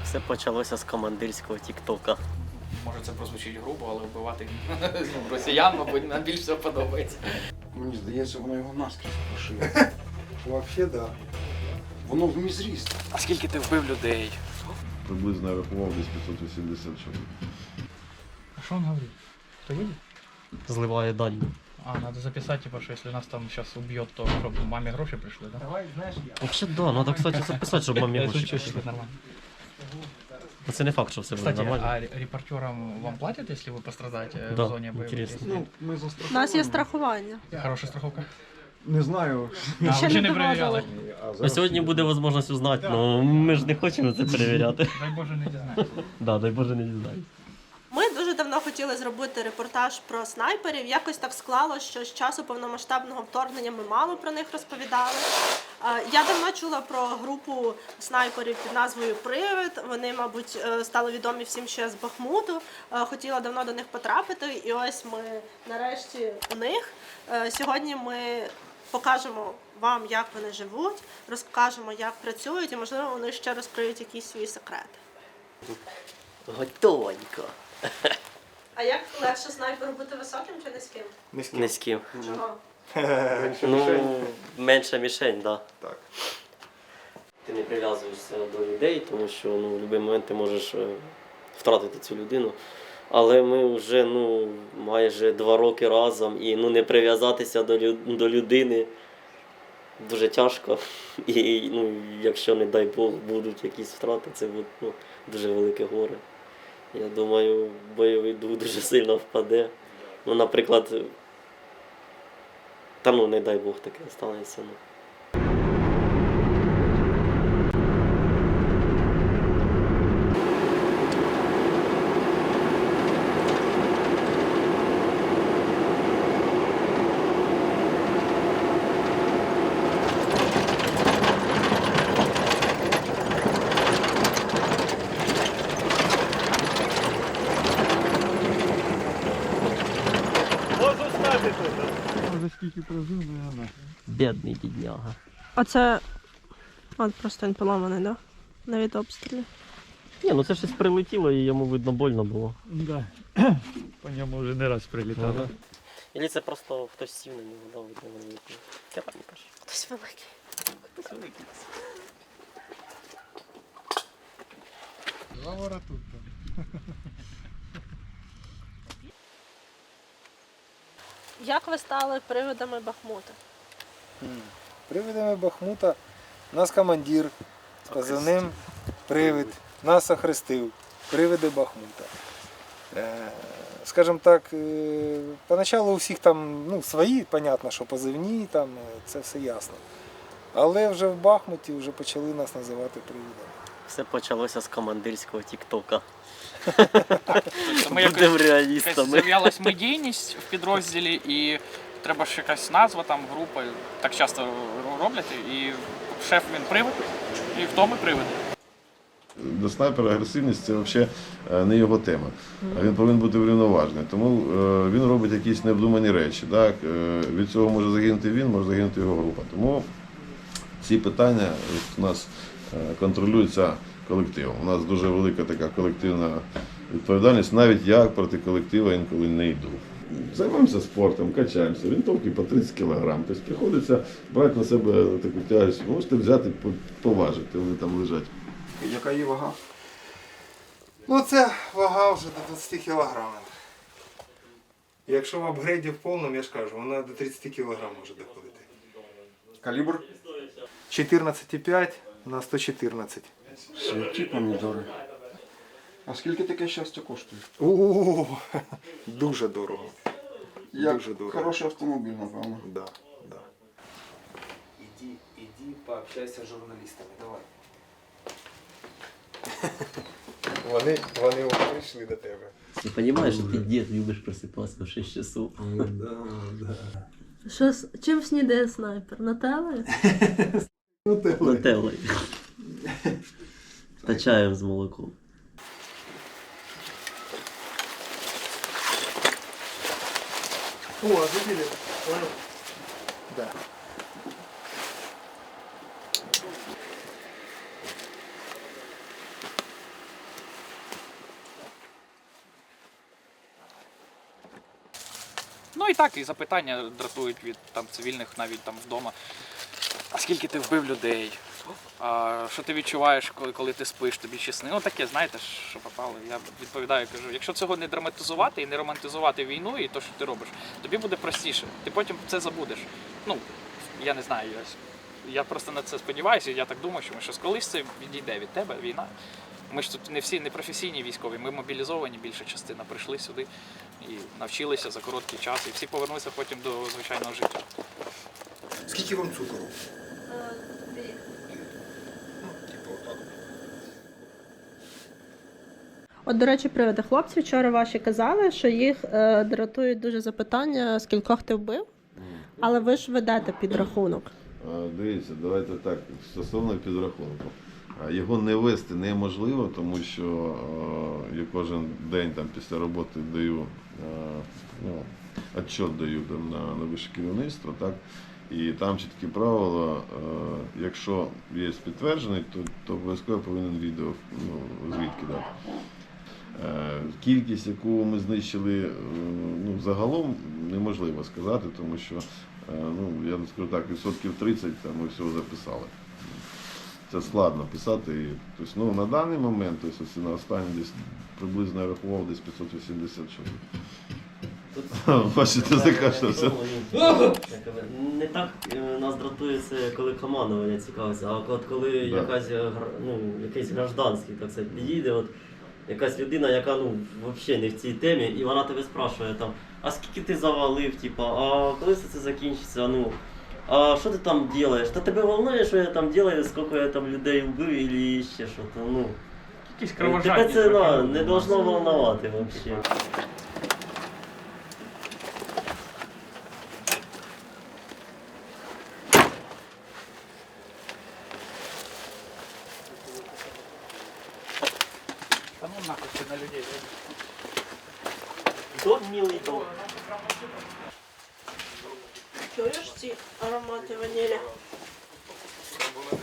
Все почалося з командирського тіктока. Може це прозвучить грубо, але вбивати росіян, мабуть, нам більше всього подобається. Мені здається, воно його наскрізь прошило. Взагалі, да. Воно в мізріст. А скільки ти вбив людей? Приблизно я рахував десь 580 чоловік. А що він говорить? Кто едет? Зливає дані. Надо записать, типа, что если нас там сейчас убьет, то чтобы маме гроши пришли, да? Давай, знаешь, я. Взагалі, да, треба, кстати, записати, щоб мамі гроші Шучу, пішли. это нормально. Це не факт, що все буде Кстати, нормально. а репортерам вам платят, если вы пострадаете Да, в зоне боевых интересно. действий? Ну, ми У застраховані. нас є страхування. Хорошая страховка. Не знаю. А, Ще ви ще не не перевіряли. А сьогодні буде можливість узнати, але ми ж не хочемо це перевіряти. Дай Боже, не дізнаємося. Да, дай Боже, не дізнаюсь. Ми дуже давно хотіли зробити репортаж про снайперів. Якось так склалося, що з часу повномасштабного вторгнення ми мало про них розповідали. Я давно чула про групу снайперів під назвою «Привид». Вони, мабуть, стали відомі всім ще з Бахмуту. Хотіла давно до них потрапити, і ось ми нарешті у них. Сьогодні ми покажемо вам, як вони живуть, розкажемо, як працюють, і, можливо, вони ще розкриють якісь свої секрети. Готовенько. А як легше снайперу бути високим чи низьким? Низьким. Чого? Ну, менша мішень, да. Так. Ти не прив'язуєшся до людей, тому що в будь-який момент ти можеш втратити цю людину. Але ми вже майже 2 роки разом і не прив'язатися до людини дуже тяжко. І якщо, не дай Бог, будуть якісь втрати, це буде дуже велике горе. Я думаю, бойовий дух дуже сильно впаде. Наприклад, не дай Бог таке станеться. Може скільки прожив, наверное. Бідний бідняга. А це просто він поламаний, да? Навіть обстрілі. Ні, це щось прилетіло і йому, видно, больно було. Да. По ньому вже не раз прилітало. Ілі це просто хтось сів на нього, да, видно, великий. Я так не кажу. Хтось великий. Хтось великий. Говора тут. Як ви стали привидами Бахмута? Привидами Бахмута нас командир з позивним «Привид» нас охрестив. Привиди Бахмута. Скажімо так, поначалу у всіх там свої, понятно, що позивні, там, це все ясно. Але вже в Бахмуті вже почали нас називати привидами. Все почалося з командирського тіктока. Тобто ми Будемо якось реалістами. з'являлась медійність в підрозділі, і треба ж якась назва, там, група. Так часто роблять, і шеф він привид, і хто ми привиди. До снайпера агресивність це взагалі не його тема. Він повинен бути врівноважений. Тому він робить якісь необдумані речі. Так? Від цього може загинути він, може загинути його група. Тому ці питання у нас контролюються колективом. У нас дуже велика така колективна відповідальність. Навіть я проти колективу інколи не йду. Займаємося спортом, качаємося, винтовки по 30 кг. Тобто приходиться брати на себе таку тяжість. Можете взяти, поважити, вони там лежать. Яка її вага? Це вага вже до 20 кг. Якщо в апгрейді в повному, я ж кажу, вона до 30 кг може доходити. Калібр? 14,5 на 114. Святі помідори. А скільки таке щастя коштує? Дуже дорого. Як Дуже дорого. хороший автомобіль, напевно. Да, да. Иди пообщайся с журналистами, давай. Вони прийшли до тебе. Ти розумієш, що ти дід любиш просипатися в 6 часов? Чим снідає снайпер? Нателлою? Нателлою. Та чаєм з молоком. О, забили. Да. і так, і запитання дратують від там цивільних навіть там вдома. А скільки ти вбив людей? А що ти відчуваєш, коли ти спиш, тобі чи сни? Ну таке, знаєте, що попало. Я відповідаю, кажу, якщо цього не драматизувати і не романтизувати війну і те, що ти робиш, тобі буде простіше. Ти потім це забудеш. Ну, я не знаю, я просто на це сподіваюся, я так думаю, що щось колись це відійде від тебе, війна. Ми ж тут не всі не професійні військові, ми мобілізовані, більша частина прийшли сюди і навчилися за короткий час, і всі повернуться потім до звичайного життя. Скільки вам цукору? От, до речі, приводи. Хлопці вчора ваші казали, що їх дратують дуже запитання, скількох ти вбив, але ви ж ведете підрахунок. Дивіться, давайте так, стосовно підрахунку. Його не вести неможливо, тому що я кожен день там, після роботи даю, відчет даю там, на вище керівництво, так? І там чіткі правила, якщо є підтверджений, то обов'язково повинен відео звідки дати. Кількість, яку ми знищили загалом, неможливо сказати, тому що, я не скажу так, 30% там ми всього записали. Це складно писати. Тобто, на даний момент, тобто, на останній десь приблизно я рахував десь 580 чоловік. Бачите, закашлявся. Не так нас дратує це, коли командування цікавиться, а от коли якийсь гражданський, так сказати, підійде, от якась людина, яка взагалі не в цій темі, і вона тебе спрашує там, а скільки ти завалив, типа, а коли це закінчиться, а що ти там робиш? Та тебе волнує, що я там роблю, скільки я там людей вбив, і ще щось, Якісь Тебе кровожадні. це не должно волновати взагалі. Та ну нахуй ти на людей. Дом милий дом. Чуєш ці аромати ванілі?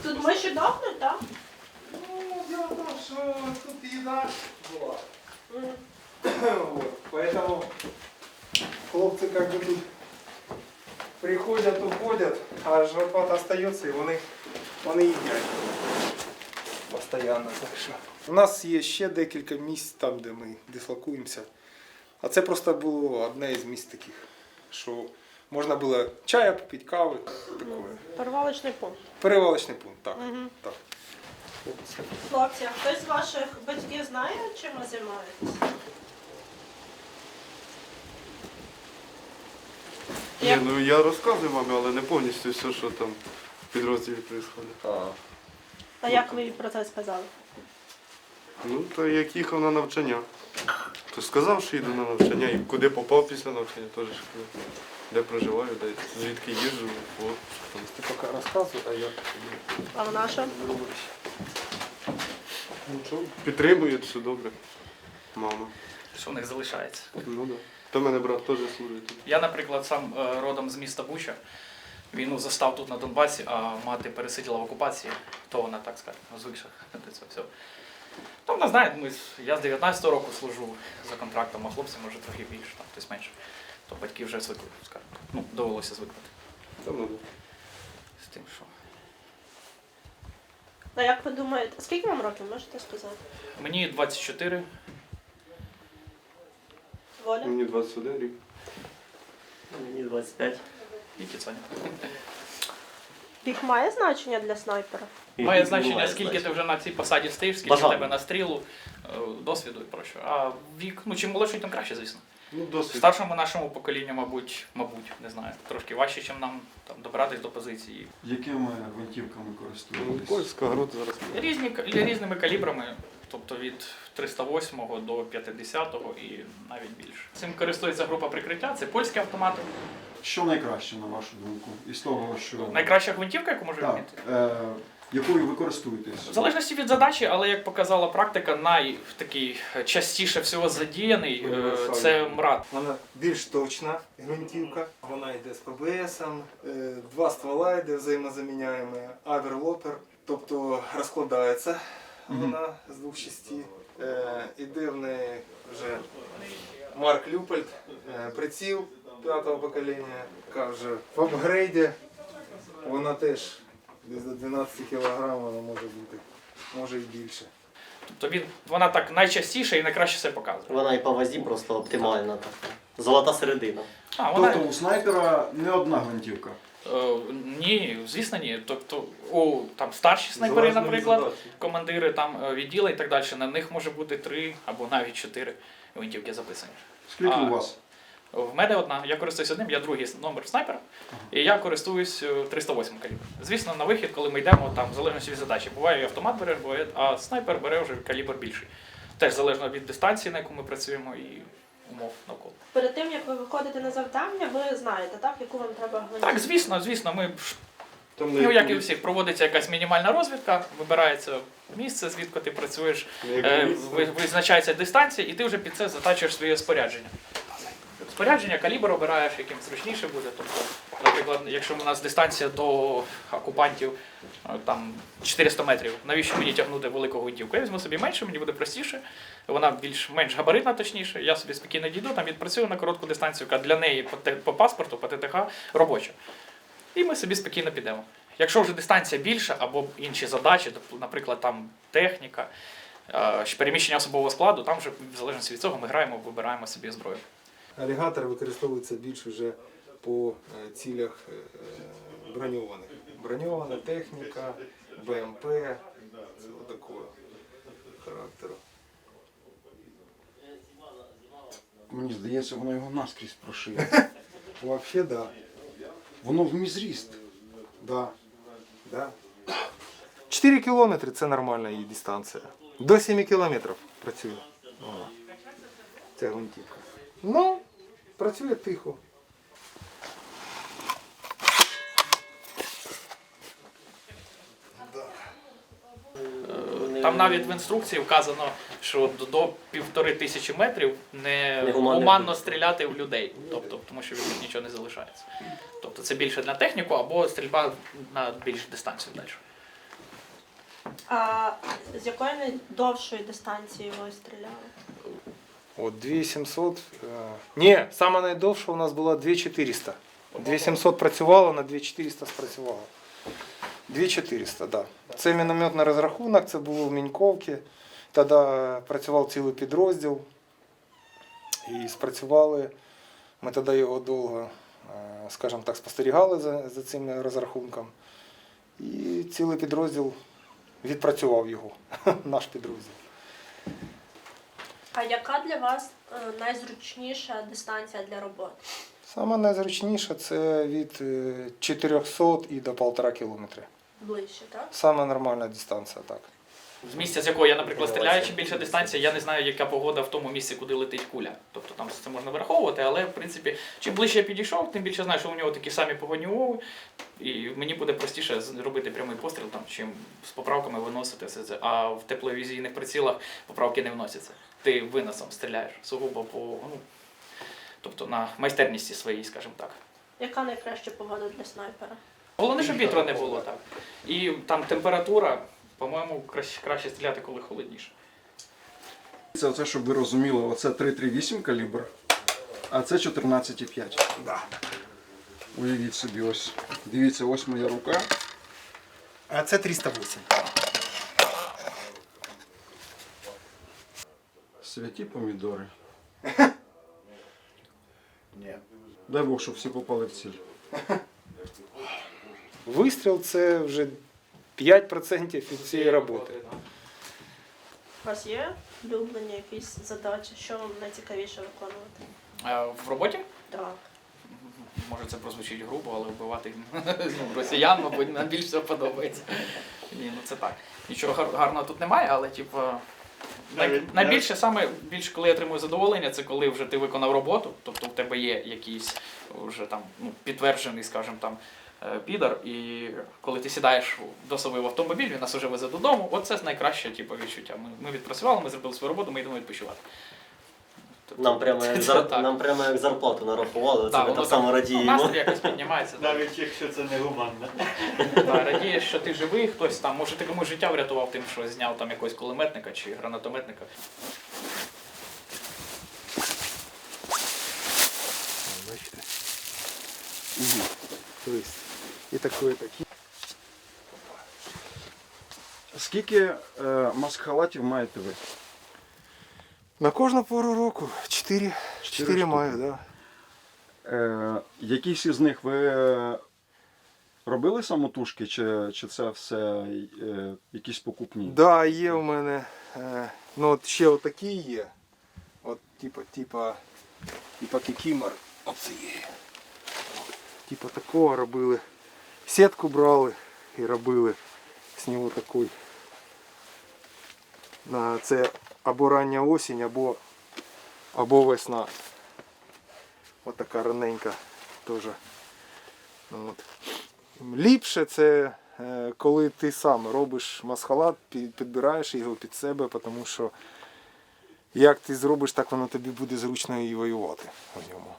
Тут миші дохнуть, так? Дело в том, что тут еда была. Вот, поэтому хлопцы как бы тут приходят, уходят, а жаркота остается, и вони їдять. Постоянно. Так що. У нас є ще декілька місць там, де ми дислокуємося. А це просто було одне із місць таких, що можна було чая попити, кави. Такое. Перевалочний пункт. Перевалочний пункт, так. так. Хлопці, а хтось з ваших батьків знає, чим ви займаєтесь? Я розказую мамі, але не повністю все, що там в підрозділі відбувається. А як ви їй про це сказали? То як їхав на навчання, то сказав, що їду на навчання, і куди попав після навчання, теж сказав. Де проживаю, де звідки їжджу. Ти поки розказуй, а я... А вона що? Підтримує, все добре. Мама. Що в них залишається? Ну так. То в мене брат теж служить. Я, наприклад, сам родом з міста Буча. Війну застав тут на Донбасі, а мати пересиділа в окупації, то вона, так скажемо, звикша до цього всього. То вона знає, я з 19-го року служу за контрактом, а хлопці, може, трохи більше, там, хтось менше. То батьки вже звикли, скажімо. Довелося звикнути. З тим, що... А як ви думаєте, скільки вам років, можете сказати? Мені 24. Воля? Мені 21 рік. Мені 25. І Кіцаня. Вік має значення для снайпера? Має значення, скільки ти вже на цій посаді стоїш, скільки в тебе на стрілу, досвіду і прощо. А вік, чим молодший, тим краще, звісно. Досвід. Старшому нашому поколінню, мабуть, не знаю, трошки важче, ніж нам там добиратись до позиції. Якими гвинтівками користуєтесь? Польська груд зараз. Різними калібрами, тобто від 308 до 50 і навіть більше. Цим користується група прикриття, це польські автомати. Що найкраще, на вашу думку? Із того, що... Найкраща гвинтівка, яку може Так, вміти? якою ви користуєтесь? В залежності від задачі, але як показала практика, такий частіше всього задіяний це МРАД. Вона більш точна гвинтівка, вона йде з ПБСом, два ствола йде взаємозаміняємо, аверлопер, тобто розкладається вона з двох частин. Іде в неї вже Марк Люпольд, приціл, 5-го покоління, яка вже в апгрейді. Вона теж десь до 12 кг вона може бути, може і більше. Тобто вона так найчастіше і найкраще все показує. Вона і по вазі просто оптимальна така. Золота середина. Тобто у снайпера не одна гвинтівка. Ні, звісно, ні. Тобто у там старші снайпери, Залежно від наприклад, задачі. командири там відділа і так далі, на них може бути 3 або навіть 4 гвинтівки записані. Скільки у вас? В мене одна, я користуюсь одним, я другий номер снайпера, і я користуюсь 308 калібр. Звісно, на вихід, коли ми йдемо, там в залежності від задачі, буває і автомат бере, буває, а снайпер бере вже калібр більший. Теж залежно від дистанції, на яку ми працюємо, і умов навколо. Перед тим, як ви виходите на завдання, ви знаєте, так, яку вам треба гвинтівку? Так, звісно, ми ну, як і у всіх, проводиться якась мінімальна розвідка, вибирається місце, звідки ти працюєш, визначається дистанція, і ти вже під це затачуєш своє спорядження. Спорядження, калібр обираєш, яким зручніше буде. Тобто, наприклад, якщо у нас дистанція до окупантів там 400 метрів, навіщо мені тягнути велику гвинтівку? Я візьму собі менше, мені буде простіше, вона менш габаритна, точніше, я собі спокійно дійду, там відпрацюю на коротку дистанцію, яка для неї по паспорту, по ТТХ робоча. І ми собі спокійно підемо. Якщо вже дистанція більша або інші задачі, наприклад, там техніка, переміщення особового складу, там вже в залежності від цього ми граємо, вибираємо собі зброю. Алігатор використовується більше вже по цілях броньованих. Броньована техніка, БМП, це такого характеру. Мені здається, воно його наскрізь прошиє. Взагалі, да. Воно в мізріст. Да. 4 кілометри це нормальна її дистанція. До 7 кілометрів працює. Ця гвинтівка. Ну, працює тихо. Там навіть в інструкції вказано, що до 1500 метрів не Негуманно. гуманно стріляти в людей, тобто, тому що від них нічого не залишається. Тобто це більше на техніку або стрільба на більш дистанцію далі. А з якої найдовшої дистанції ви стріляли? От 2700. Ні, саме найдовша у нас була 2400. 2700 працювало, на 2400 спрацювало. 2400, так. Да. Це мінометний розрахунок, це було в Міньковці. Тоді працював цілий підрозділ. І спрацювали. Ми тоді його довго, скажімо так, спостерігали за цим розрахунком. І цілий підрозділ відпрацював його, наш підрозділ. А яка для вас найзручніша дистанція для роботи? Саме найзручніше це від 400 і до 1,5 кілометри. Ближче, так? Саме нормальна дистанція, так. З місця, з якого я, наприклад, стріляю, чим більша дистанція, я не знаю, яка погода в тому місці, куди летить куля. Тобто там це можна враховувати, але в принципі, чим ближче я підійшов, тим більше знаю, що у нього такі самі погодні умови, і мені буде простіше робити прямий постріл, там, чим з поправками виносити все це. А в тепловізійних прицілах поправки не вносяться. Ти виносом стріляєш сугубо по, тобто на майстерності своїй, скажімо так. Яка найкраща погода для снайпера? Головне, щоб вітру не було так. І там температура, по-моєму, краще стріляти, коли холодніше. Це оце, щоб ви розуміли, оце 338 калібр, а це 14,5. Да. Уявіть собі, ось. Дивіться, ось моя рука. А це 308. Святі помідори. Дай Бог, щоб всі попали в ціль. Вистріл це вже 5% від цієї роботи. У вас є улюблені якісь задачі, що вам найцікавіше виконувати? В роботі? Так. Може це прозвучить грубо, але вбивати росіян, мабуть, нам більше всього подобається. Ні, ну це так. Нічого гарного тут немає, але типу, найбільше коли я отримую задоволення, це коли вже ти виконав роботу, тобто у тебе є якийсь вже там підтверджений, скажімо там, підар, і коли ти сідаєш до себе в автомобіль, він нас вже везе додому, оце найкраще відчуття. Ми відпрацювали, ми зробили свою роботу, ми йдемо відпочивати. Нам прямо як зарплату нарахували, це ми так само радіємо. Настрій якось піднімається. Навіть якщо це не гуманно. Радієш, що ти живий, хтось там, може ти комусь життя врятував тим, що зняв там якогось кулеметника чи гранатометника. Бачите? Тобто, і таке. Скільки маск-халатів маєте ви? На кожну пору року 4 штуки. маю, да. Якісь із них ви робили самотужки, чи це все якісь покупні? Да, є у мене. Ну от ще отакі є. От типа кікімор. Оце є. Типа такого робили. Сітку брали і робили з нього такий. Це або рання осінь, або весна. От така раненька теж. От. Ліпше це коли ти сам робиш масхалат, підбираєш його під себе, тому що як ти зробиш, так воно тобі буде зручно і воювати в ньому.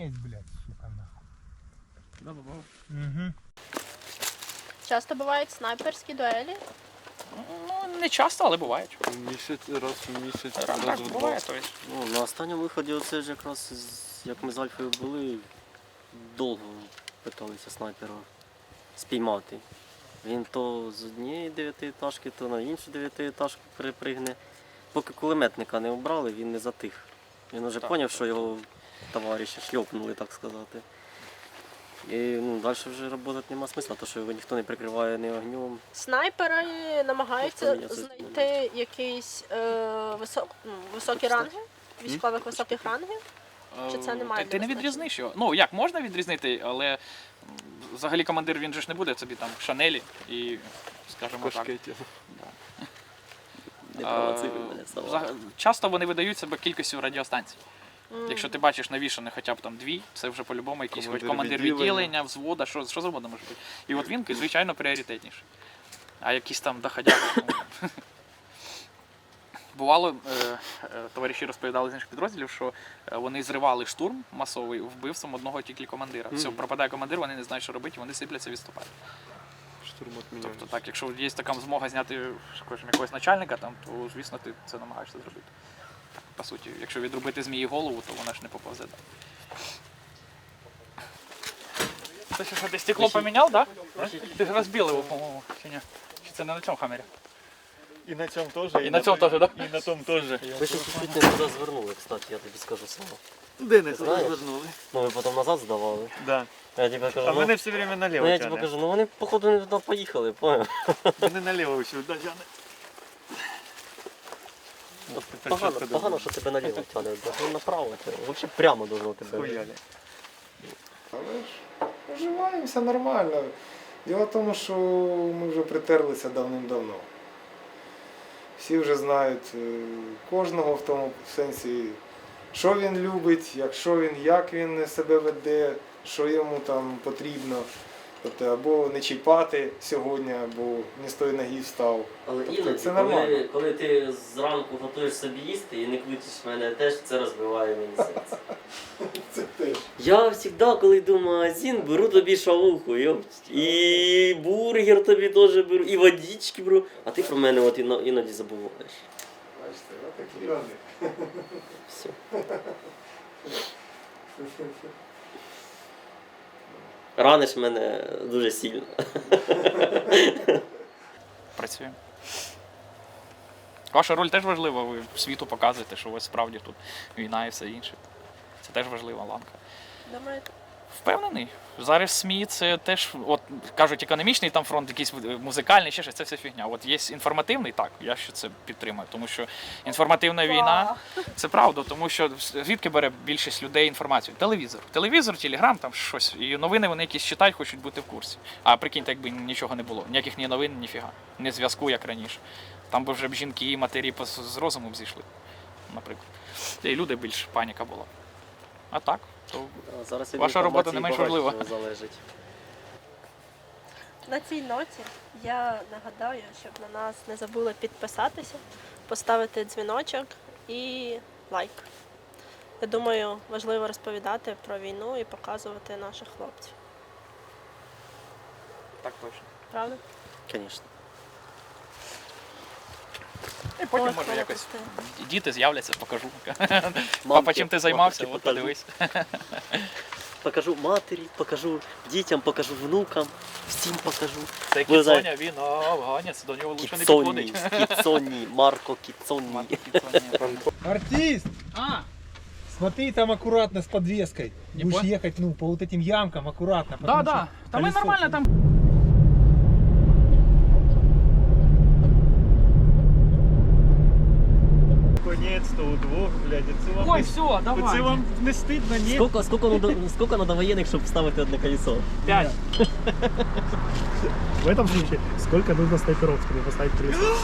Есть, блядь, сука, нахуй. Да, бабу. Угу. Часто бувають снайперські дуелі. Ну, не часто, але бувають. Раз в місяць, Так, буває. Тобто. Ну, на останньому виході оце ж якраз, як ми з Альфою були, довго питалися снайпера спіймати. Він то з однієї дев'ятиетажки, то на іншу дев'ятиетажку перепригне. Поки кулеметника не обрали, він не затих. Він вже зрозумів, що його товариші шльопнули, так сказати. І далі вже працювати нема смисла, тому що його ніхто не прикриває ні огнем. Снайпери намагаються Ніхто не знайти якісь високі ранги, військових високих рангів. Чи це не має Ти не значення? відрізниш його. Ну, як, можна відрізнити, але взагалі командир він же ж не буде собі там в шанелі і, скажімо так. Не провоцируй мене, Сава. Часто вони видають себе кількістю радіостанцій. Якщо ти бачиш навішане хоча б там 2, це вже по-любому якийсь командир відділення, взвода, що завгодно може бути. І от він, звичайно, пріоритетніший. А якісь там доходяги. Бувало, товариші розповідали з інших підрозділів, що вони зривали штурм масовий вбивством одного тільки командира. Все, пропадає командир, вони не знають, що робити, вони сипляться, відступають. Штурм відміняють. Тобто так, якщо є така змога зняти скажімо, якогось начальника, там, то, звісно, ти це намагаєшся зробити. Так, по суті, якщо відрубити змії голову, то вона ж не поповзе. Ти що, ти стекло поміняв, так? Да? Ти ж розбив його, по-моєму, чи ні? Чи це не на цьому хамері? И на цьому теж. І на цьому теж, так? І на тому теж. Ви ще чуть не туди звернули, кстати, я тобі скажу слово. Де не Знаєш? звернули? Ну ви потім назад здавали. Да. Я тобі кажу, А мене все время наліво я тобі тягне. кажу, вони походу не туди поїхали, поняв? Мене наліво сюди тягне. Погано, що тебе наліво тягне, ну направо, взагалі прямо должно тебе. Хуяли. Але ж поживаємося нормально. Діло в тому, що ми вже притерлися давним-давно. Всі вже знають кожного в тому сенсі, що він любить, як він себе веде, що йому там потрібно. Тобто або не чіпати сьогодні, або не з тої ноги встав. Але Тобто іноді, це нормально. коли ти зранку готуєш собі їсти і не кличеш мене теж, це розбиває мені серце. Це теж. Я завжди, коли йду в магазин, беру тобі шавуху, і бургер тобі теж беру, і водички беру, а ти про мене от іноді забуваєш. Бачите, отакі вони. Все. Раниш мене дуже сильно. Працюємо. Ваша роль теж важлива, ви світу показуєте, що ось справді тут війна і все інше. Це теж важлива ланка. Думаєте? Впевнений. Зараз СМІ це теж, от кажуть, економічний там фронт, якийсь музикальний, ще щось, це все фігня. От є інформативний, так, я ще це підтримую, тому що інформативна війна це правда, тому що звідки бере більшість людей інформацію? Телевізор, телеграм, там щось. І новини вони якісь читають, хочуть бути в курсі. А прикиньте, якби нічого не було. Ніяких ні новин, ніфіга. Ні зв'язку, як раніше. Там би вже б жінки і матері з розуму б зійшли, наприклад. І люди більш паніка була. А так, то Зараз від ваша робота не інформації менш важлива. багато залежить. На цій ноті я нагадаю, щоб на нас не забули підписатися, поставити дзвіночок і лайк. Я думаю, важливо розповідати про війну і показувати наших хлопців. Так точно. Правда? Звісно. І потім Ось може коли якось пусти. діти з'являться, покажу. Папа, Мамки- чим ти займався? мамки От покажу. подивись. Покажу матері, покажу дітям, покажу внукам, всім покажу. Це Ви знаєте- Кіцоня, він афганець, до нього лучше не Кіцонні, підходить. Кіцонні, Марко Кіцонні. Артист! А, Смотри, там аккуратно с подвеской. Не Будешь понял. ехать, ну, по вот этим ямкам аккуратно. да, потому да. что Та ми колесо- нормально там. Конець-то удвох, блядь, це вам, Ой, не, все, це давай. вам не стидно, ні? Скільки надо воєнних, щоб вставити одне колесо? 5. В этом случае, сколько нужно снайперов, чтобы поставить колесо?